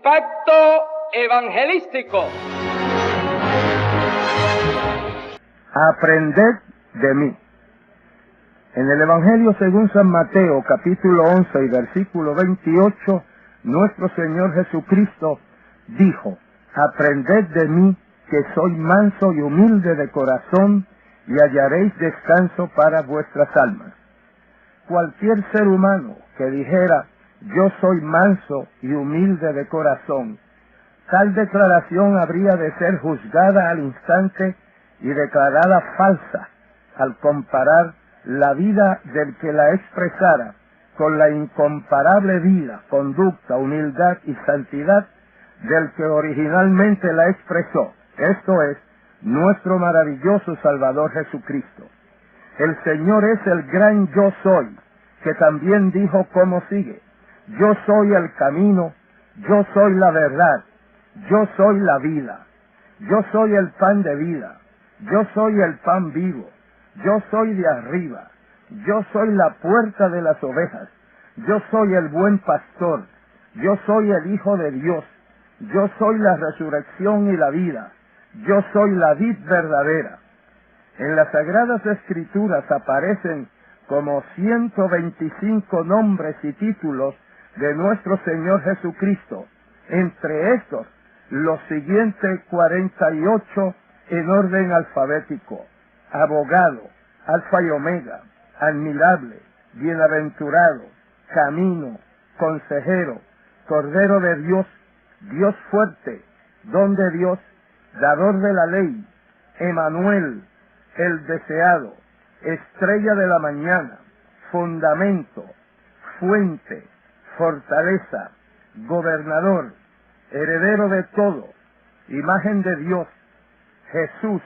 Impacto evangelístico. Aprended de mí. En el Evangelio según San Mateo, capítulo 11 y versículo 28, nuestro Señor Jesucristo dijo: aprended de mí, que soy manso y humilde de corazón, y hallaréis descanso para vuestras almas. Cualquier ser humano que dijera: yo soy manso y humilde de corazón, tal declaración habría de ser juzgada al instante y declarada falsa al comparar la vida del que la expresara con la incomparable vida, conducta, humildad y santidad del que originalmente la expresó, esto es, nuestro maravilloso Salvador Jesucristo. El Señor es el gran yo soy, que también dijo como sigue: yo soy el camino, yo soy la verdad, yo soy la vida, yo soy el pan de vida, yo soy el pan vivo, yo soy de arriba, yo soy la puerta de las ovejas, yo soy el buen pastor, yo soy el Hijo de Dios, yo soy la resurrección y la vida, yo soy la vid verdadera. En las Sagradas Escrituras aparecen como 125 nombres y títulos de nuestro Señor Jesucristo, entre estos los siguientes 48 en orden alfabético: abogado, alfa y omega, admirable, bienaventurado, camino, consejero, cordero de Dios, Dios fuerte, don de Dios, dador de la ley, Emanuel, el deseado, estrella de la mañana, fundamento, fuente, fortaleza, gobernador, heredero de todo, imagen de Dios, Jesús,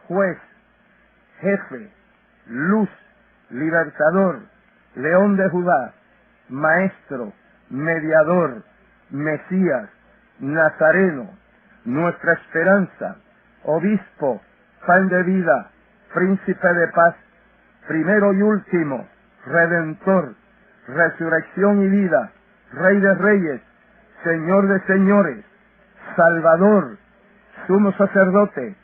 juez, jefe, luz, libertador, león de Judá, maestro, mediador, Mesías, Nazareno, nuestra esperanza, obispo, pan de vida, príncipe de paz, primero y último, redentor, resurrección y vida, rey de reyes, señor de señores, salvador, sumo sacerdote,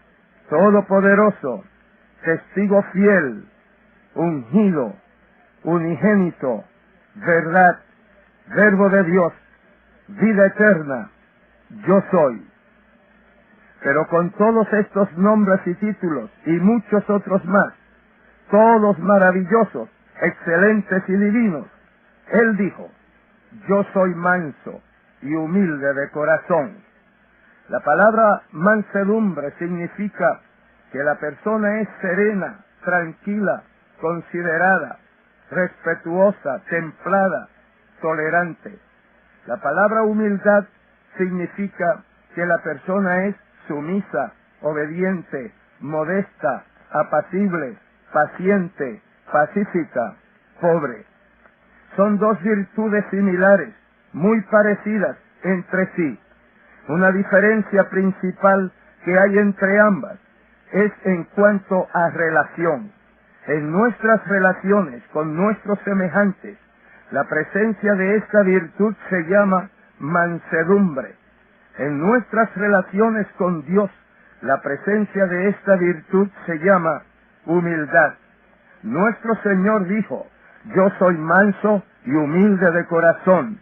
todopoderoso, testigo fiel, ungido, unigénito, verdad, verbo de Dios, vida eterna, yo soy. Pero con todos estos nombres y títulos y muchos otros más, todos maravillosos, excelentes y divinos, Él dijo: yo soy manso y humilde de corazón. La palabra mansedumbre significa que la persona es serena, tranquila, considerada, respetuosa, templada, tolerante. La palabra humildad significa que la persona es sumisa, obediente, modesta, apacible, paciente, pacífica, pobre. Son dos virtudes similares, muy parecidas entre sí. Una diferencia principal que hay entre ambas es en cuanto a relación. En nuestras relaciones con nuestros semejantes, la presencia de esta virtud se llama mansedumbre. En nuestras relaciones con Dios, la presencia de esta virtud se llama humildad. Nuestro Señor dijo: yo soy manso y humilde de corazón.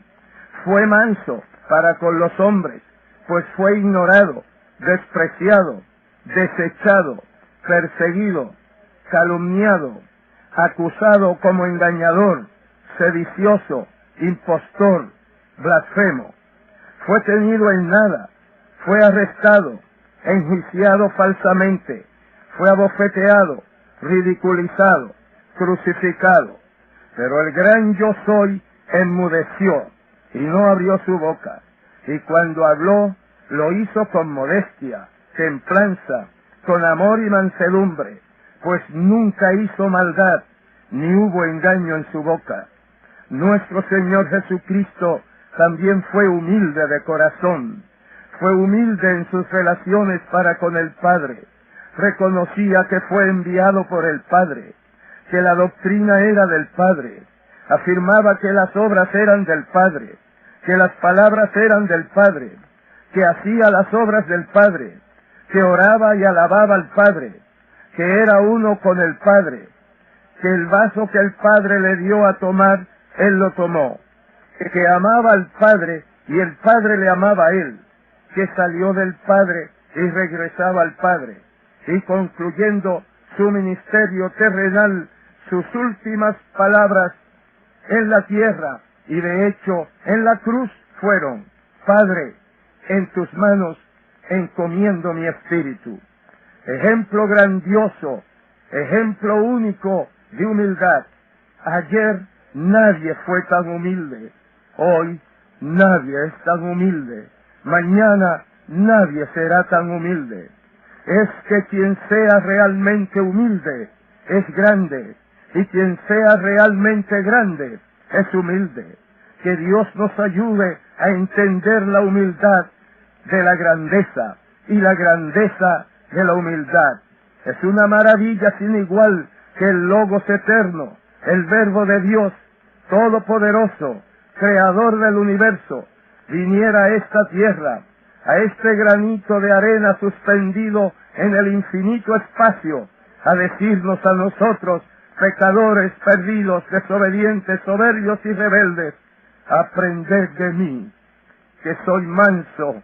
Fue manso para con los hombres, pues fue ignorado, despreciado, desechado, perseguido, calumniado, acusado como engañador, sedicioso, impostor, blasfemo. Fue tenido en nada, fue arrestado, enjuiciado falsamente, fue abofeteado, ridiculizado, crucificado. Pero el gran yo soy enmudeció y no abrió su boca, y cuando habló, lo hizo con modestia, templanza, con amor y mansedumbre, pues nunca hizo maldad, ni hubo engaño en su boca. Nuestro Señor Jesucristo también fue humilde de corazón, fue humilde en sus relaciones para con el Padre, reconocía que fue enviado por el Padre, que la doctrina era del Padre, afirmaba que las obras eran del Padre, que las palabras eran del Padre, que hacía las obras del Padre, que oraba y alababa al Padre, que era uno con el Padre, que el vaso que el Padre le dio a tomar, él lo tomó, que amaba al Padre y el Padre le amaba a él, que salió del Padre y regresaba al Padre, y concluyendo su ministerio terrenal, sus últimas palabras en la tierra y de hecho en la cruz fueron: Padre, en tus manos encomiendo mi espíritu. Ejemplo grandioso, ejemplo único de humildad. Ayer nadie fue tan humilde, hoy nadie es tan humilde, mañana nadie será tan humilde. Es que quien sea realmente humilde es grande, y quien sea realmente grande es humilde. Que Dios nos ayude a entender la humildad de la grandeza y la grandeza de la humildad. Es una maravilla sin igual que el Logos eterno, el Verbo de Dios, todopoderoso, creador del universo, viniera a esta tierra, a este granito de arena suspendido en el infinito espacio, a decirnos a nosotros, pecadores, perdidos, desobedientes, soberbios y rebeldes: aprended de mí, que soy manso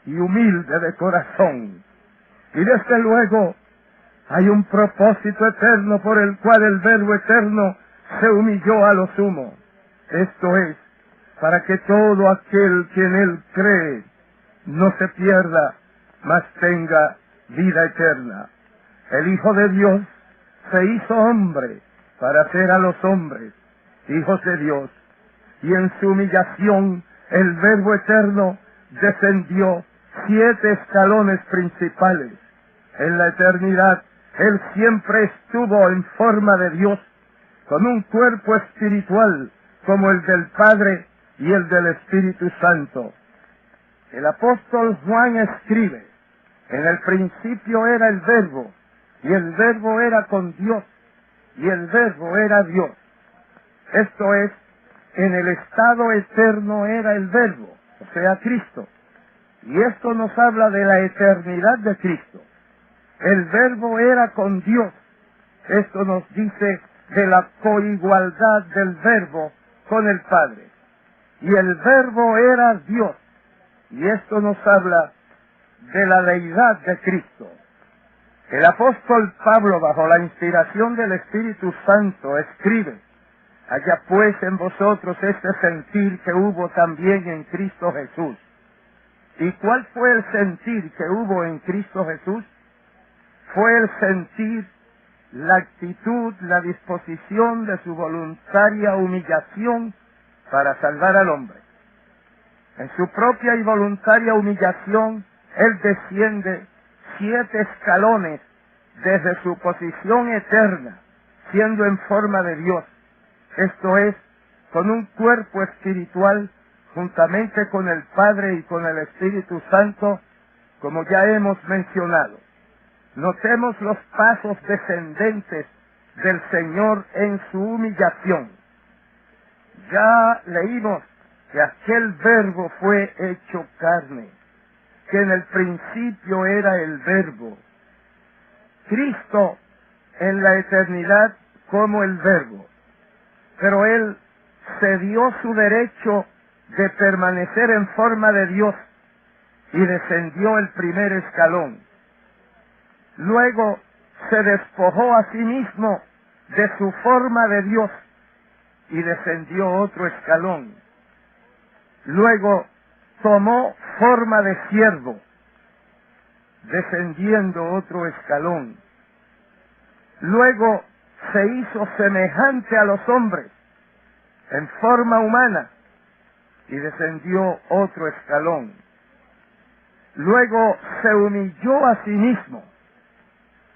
y humilde de corazón. Y desde luego hay un propósito eterno por el cual el Verbo eterno se humilló a lo sumo. Esto es, para que todo aquel que en él cree no se pierda, mas tenga vida eterna. El Hijo de Dios se hizo hombre para hacer a los hombres hijos de Dios, y en su humillación el Verbo eterno descendió 7 escalones principales. En la eternidad él siempre estuvo en forma de Dios, con un cuerpo espiritual como el del Padre y el del Espíritu Santo. El apóstol Juan escribe: en el principio era el Verbo, y el Verbo era con Dios, y el Verbo era Dios. Esto es, en el estado eterno era el Verbo, o sea, Cristo. Y esto nos habla de la eternidad de Cristo. El Verbo era con Dios. Esto nos dice de la coigualdad del Verbo con el Padre. Y el Verbo era Dios. Y esto nos habla de la deidad de Cristo. El apóstol Pablo, bajo la inspiración del Espíritu Santo, escribe: haya pues en vosotros este sentir que hubo también en Cristo Jesús. ¿Y cuál fue el sentir que hubo en Cristo Jesús? Fue el sentir, la actitud, la disposición de su voluntaria humillación para salvar al hombre. En su propia y voluntaria humillación, él desciende 7 escalones desde su posición eterna, siendo en forma de Dios. Esto es, con un cuerpo espiritual, juntamente con el Padre y con el Espíritu Santo, como ya hemos mencionado. Notemos los pasos descendentes del Señor en su humillación. Ya leímos que aquel Verbo fue hecho carne, que en el principio era el Verbo. Cristo en la eternidad como el Verbo, pero Él cedió su derecho de permanecer en forma de Dios y descendió el primer escalón. Luego se despojó a sí mismo de su forma de Dios y descendió otro escalón. Luego tomó forma de siervo, descendiendo otro escalón. Luego se hizo semejante a los hombres en forma humana y descendió otro escalón. Luego se humilló a sí mismo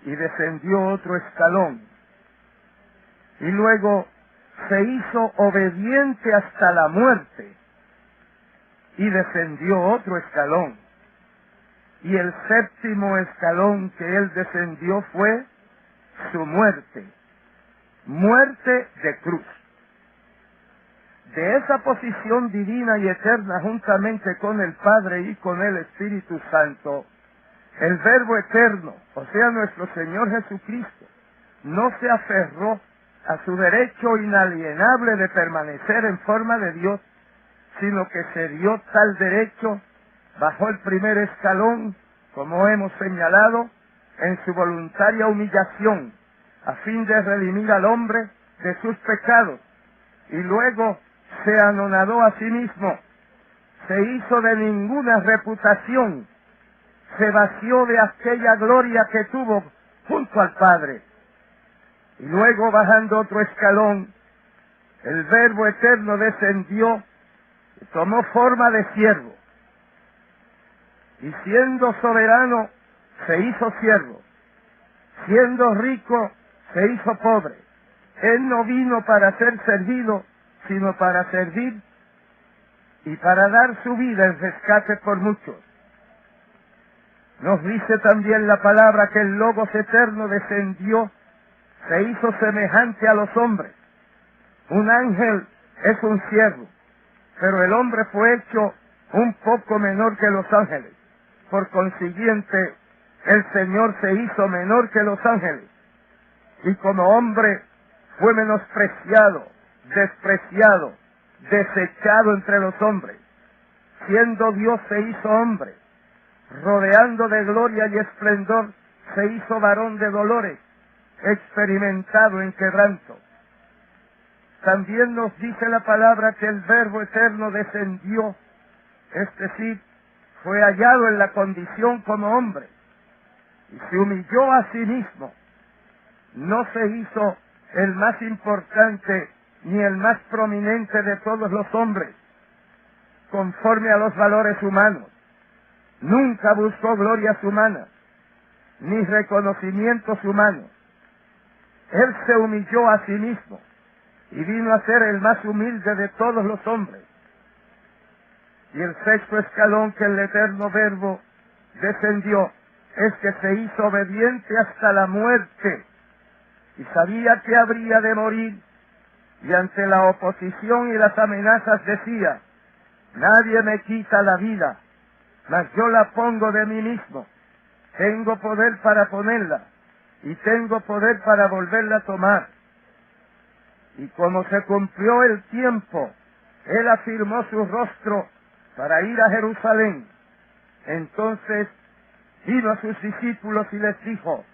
y descendió otro escalón. Y luego se hizo obediente hasta la muerte y descendió otro escalón. Y el 7º escalón que él descendió fue su muerte, muerte de cruz. de esa posición divina y eterna juntamente con el Padre y con el Espíritu Santo, el Verbo eterno, o sea, nuestro Señor Jesucristo, no se aferró a su derecho inalienable de permanecer en forma de Dios, sino que se dio tal derecho bajo el primer escalón, como hemos señalado, en su voluntaria humillación, a fin de redimir al hombre de sus pecados, y luego se anonadó a sí mismo, se hizo de ninguna reputación, se vació de aquella gloria que tuvo junto al Padre, y luego bajando otro escalón, el Verbo eterno descendió y tomó forma de siervo, y siendo soberano se hizo siervo, siendo rico se hizo pobre. Él no vino para ser servido, sino para servir y para dar su vida en rescate por muchos. Nos dice también la palabra que el Logos eterno descendió, se hizo semejante a los hombres. Un ángel es un siervo, pero el hombre fue hecho un poco menor que los ángeles. Por consiguiente, el Señor se hizo menor que los ángeles, y como hombre fue menospreciado, despreciado, desechado entre los hombres. Siendo Dios se hizo hombre, rodeando de gloria y esplendor, se hizo varón de dolores, experimentado en quebranto. También nos dice la palabra que el Verbo eterno descendió, es decir, fue hallado en la condición como hombre, y se humilló a sí mismo. No se hizo el más importante ni el más prominente de todos los hombres, conforme a los valores humanos. Nunca buscó glorias humanas, ni reconocimientos humanos. Él se humilló a sí mismo y vino a ser el más humilde de todos los hombres. Y el sexto escalón que el eterno Verbo descendió es que se hizo obediente hasta la muerte, y sabía que habría de morir, y ante la oposición y las amenazas decía: nadie me quita la vida, mas yo la pongo de mí mismo. Tengo poder para ponerla, y tengo poder para volverla a tomar. Y como se cumplió el tiempo, él afirmó su rostro para ir a Jerusalén. Entonces vino a sus discípulos y les dijo: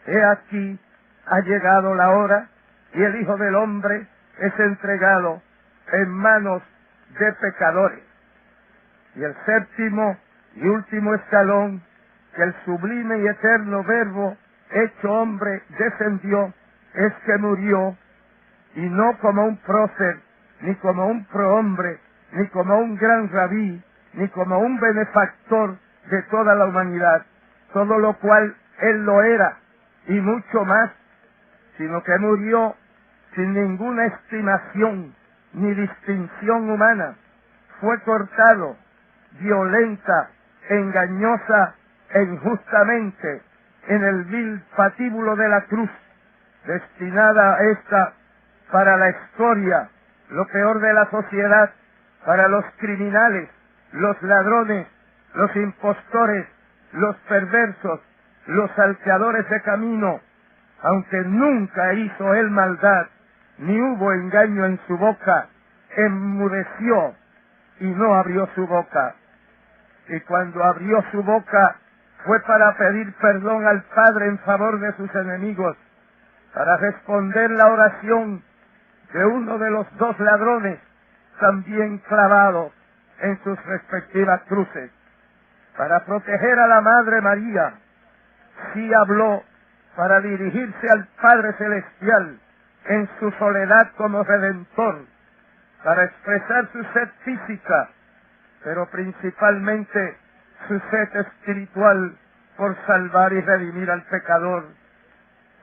he aquí, ha llegado la hora, y el Hijo del Hombre es entregado en manos de pecadores. Y el séptimo y último escalón, que el sublime y eterno Verbo hecho hombre descendió, es que murió, y no como un prócer, ni como un prohombre, ni como un gran rabí, ni como un benefactor de toda la humanidad, todo lo cual él lo era, y mucho más, sino que murió sin ninguna estimación ni distinción humana. Fue cortado, violenta, engañosa e injustamente, en el vil patíbulo de la cruz, destinada a esta para la escoria, lo peor de la sociedad, para los criminales, los ladrones, los impostores, los perversos, los salteadores de camino. Aunque nunca hizo él maldad, ni hubo engaño en su boca, enmudeció y no abrió su boca. Y cuando abrió su boca, fue para pedir perdón al Padre en favor de sus enemigos, para responder la oración de uno de los dos ladrones, también clavados en sus respectivas cruces. Para proteger a la Madre María, sí habló para dirigirse al Padre Celestial en su soledad como Redentor, para expresar su sed física, pero principalmente su sed espiritual por salvar y redimir al pecador,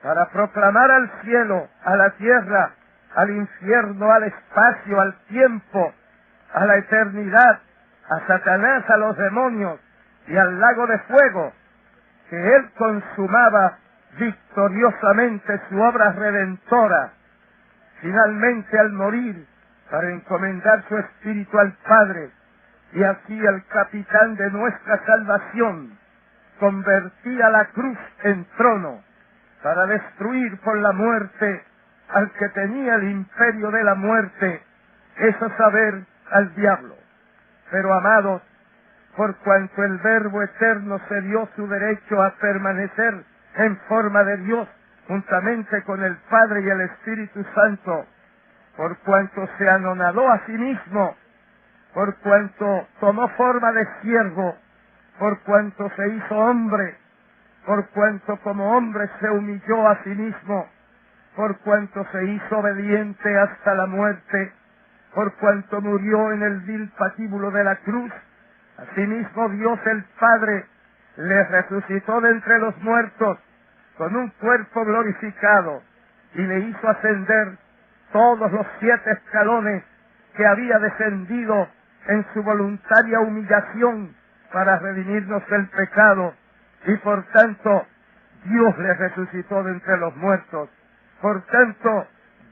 para proclamar al cielo, a la tierra, al infierno, al espacio, al tiempo, a la eternidad, a Satanás, a los demonios y al lago de fuego, que él consumaba victoriosamente su obra redentora. Finalmente, al morir, para encomendar su espíritu al Padre, y así el capitán de nuestra salvación convertía la cruz en trono para destruir por la muerte al que tenía el imperio de la muerte, eso saber, al diablo. Pero amados, por cuanto el Verbo eterno se dio su derecho a permanecer en forma de Dios, juntamente con el Padre y el Espíritu Santo, por cuanto se anonadó a sí mismo, por cuanto tomó forma de siervo, por cuanto se hizo hombre, por cuanto como hombre se humilló a sí mismo, por cuanto se hizo obediente hasta la muerte, por cuanto murió en el vil patíbulo de la cruz, asimismo Dios el Padre le resucitó de entre los muertos con un cuerpo glorificado y le hizo ascender todos los 7 escalones que había descendido en su voluntaria humillación para redimirnos del pecado, y por tanto Dios le resucitó de entre los muertos, por tanto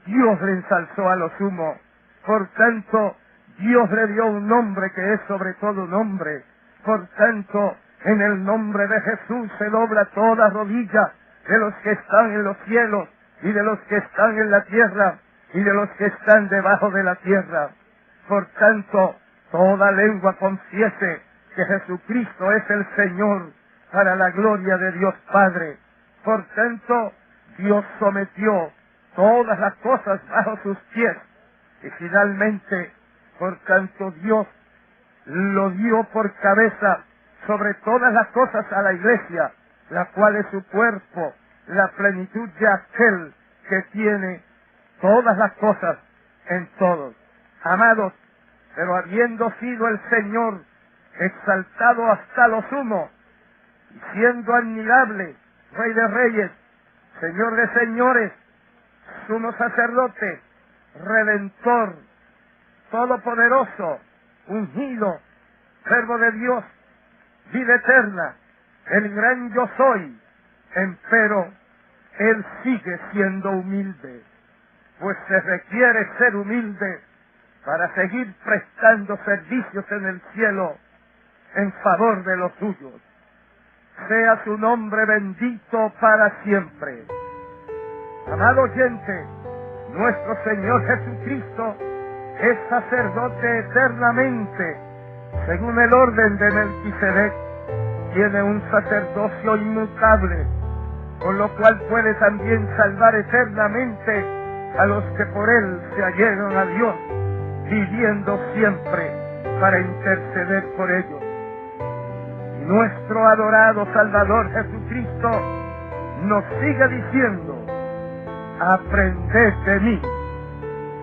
Dios le ensalzó a lo sumo, por tanto Dios le dio un nombre que es sobre todo nombre, por tanto en el nombre de Jesús se dobla toda rodilla de los que están en los cielos y de los que están en la tierra y de los que están debajo de la tierra. Por tanto, toda lengua confiese que Jesucristo es el Señor, para la gloria de Dios Padre. Por tanto, Dios sometió todas las cosas bajo sus pies, y finalmente, por tanto Dios lo dio por cabeza sobre todas las cosas a la iglesia, la cual es su cuerpo, la plenitud de aquel que tiene todas las cosas en todos. Amados, pero habiendo sido el Señor exaltado hasta lo sumo, y siendo admirable, Rey de reyes, Señor de señores, sumo sacerdote, redentor, todopoderoso, ungido, Verbo de Dios, vida eterna, el gran yo soy, empero Él sigue siendo humilde, pues se requiere ser humilde para seguir prestando servicios en el cielo en favor de los suyos. Sea su nombre bendito para siempre. Amado oyente, nuestro Señor Jesucristo es sacerdote eternamente, según el orden de Melquisedec. Tiene un sacerdocio inmutable, con lo cual puede también salvar eternamente a los que por él se allegan a Dios, viviendo siempre para interceder por ellos. Y nuestro adorado Salvador Jesucristo nos sigue diciendo: aprended de mí,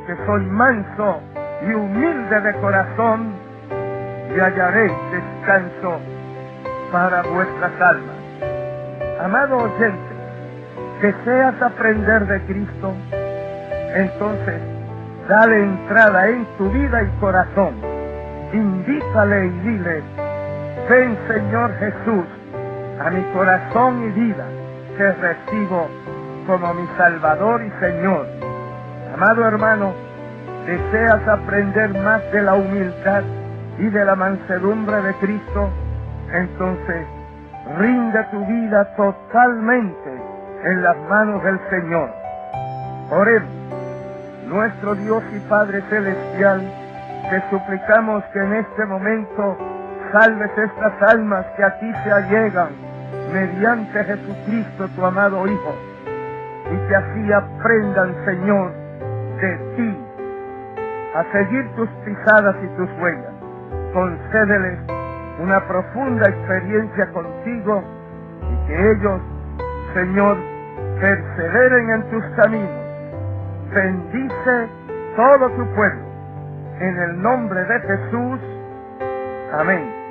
que soy manso y humilde de corazón, y hallaréis descanso para vuestras almas. Amado oyente, ¿deseas aprender de Cristo? Entonces, dale entrada en tu vida y corazón. Invítale y dile: ven, Señor Jesús, a mi corazón y vida, te recibo como mi Salvador y Señor. Amado hermano, ¿deseas aprender más de la humildad y de la mansedumbre de Cristo? Entonces, rinde tu vida totalmente en las manos del Señor. Oremos. Nuestro Dios y Padre Celestial, te suplicamos que en este momento salves estas almas que a ti se allegan mediante Jesucristo, tu amado Hijo, y que así aprendan, Señor, de ti, a seguir tus pisadas y tus huellas. Concédeles una profunda experiencia contigo y que ellos, Señor, perseveren en tus caminos. Bendice todo tu pueblo. En el nombre de Jesús. Amén.